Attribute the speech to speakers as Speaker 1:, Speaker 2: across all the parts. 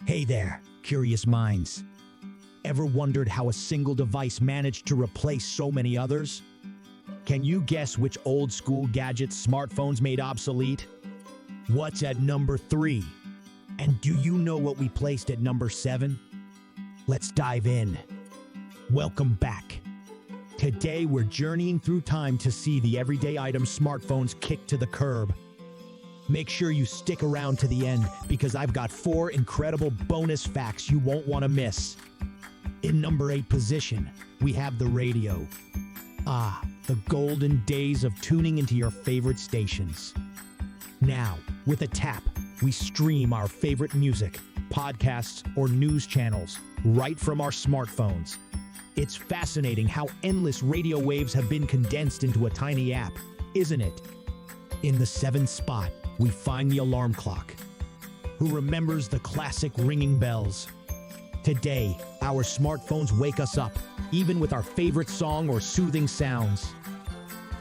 Speaker 1: Hey there, curious minds. Ever wondered how a single device managed to replace so many others? Can you guess which old school gadgets smartphones made obsolete? What's at number 3? And do you know what we placed at number 7? Let's dive in. Welcome back. Today we're journeying through time to see the everyday items smartphones kick to the curb. Make sure you stick around to the end because I've got 4 incredible bonus facts you won't want to miss. In number 8 position, we have the radio. The golden days of tuning into your favorite stations. Now, with a tap, we stream our favorite music, podcasts, or news channels right from our smartphones. It's fascinating how endless radio waves have been condensed into a tiny app, isn't it? In the 7th spot, we find the alarm clock. Who remembers the classic ringing bells? Today, our smartphones wake us up, even with our favorite song or soothing sounds.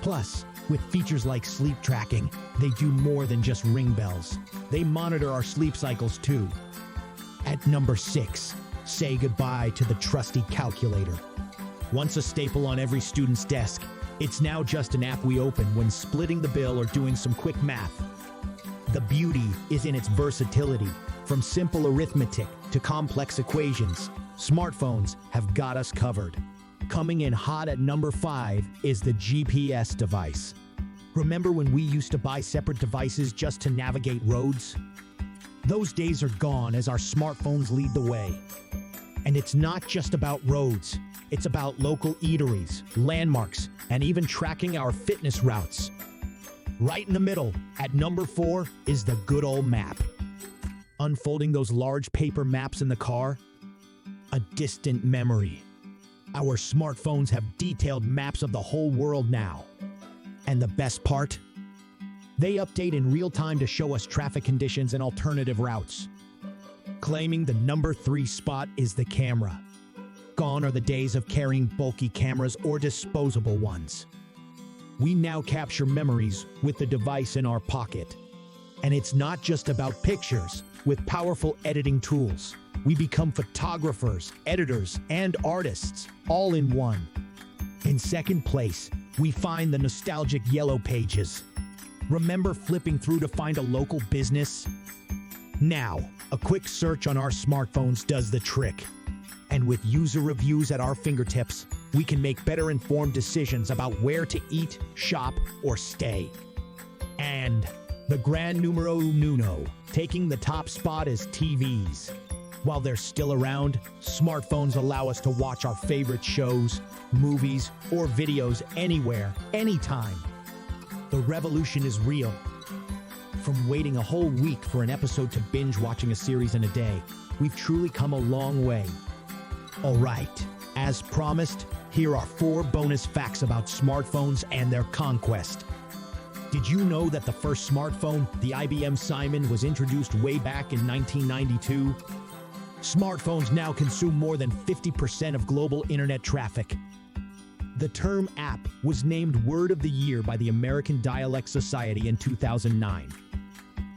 Speaker 1: Plus, with features like sleep tracking, they do more than just ring bells. They monitor our sleep cycles too. At number 6, say goodbye to the trusty calculator. Once a staple on every student's desk, it's now just an app we open when splitting the bill or doing some quick math. The beauty is in its versatility. From simple arithmetic to complex equations, smartphones have got us covered. Coming in hot at number 5 is the GPS device. Remember when we used to buy separate devices just to navigate roads? Those days are gone as our smartphones lead the way. And it's not just about roads. It's about local eateries, landmarks, and even tracking our fitness routes. Right in the middle, at number 4, is the good old map. Unfolding those large paper maps in the car? A distant memory. Our smartphones have detailed maps of the whole world now. And the best part? They update in real time to show us traffic conditions and alternative routes. Claiming the number 3 spot is the camera. Gone are the days of carrying bulky cameras or disposable ones. We now capture memories with the device in our pocket. And it's not just about pictures. With powerful editing tools, we become photographers, editors, and artists, all in one. In second place, we find the nostalgic Yellow Pages. Remember flipping through to find a local business? Now, a quick search on our smartphones does the trick. And with user reviews at our fingertips, we can make better informed decisions about where to eat, shop, or stay. And the gran numero uno, taking the top spot is TVs. While they're still around, smartphones allow us to watch our favorite shows, movies, or videos anywhere, anytime. The revolution is real. From waiting a whole week for an episode to binge watching a series in a day, we've truly come a long way. Alright, as promised, here are 4 bonus facts about smartphones and their conquest. Did you know that the first smartphone, the IBM Simon, was introduced way back in 1992? Smartphones now consume more than 50% of global internet traffic. The term app was named Word of the Year by the American Dialect Society in 2009.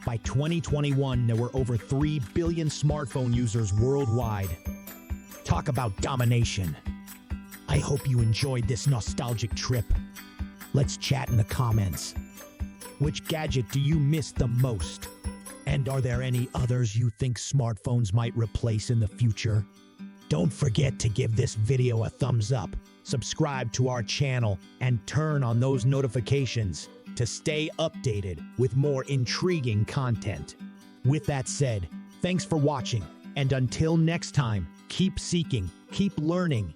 Speaker 1: By 2021, there were over 3 billion smartphone users worldwide. Talk about domination. I hope you enjoyed this nostalgic trip. Let's chat in the comments. Which gadget do you miss the most? And are there any others you think smartphones might replace in the future? Don't forget to give this video a thumbs up, subscribe to our channel, and turn on those notifications to stay updated with more intriguing content. With that said, thanks for watching, and until next time, keep seeking, keep learning,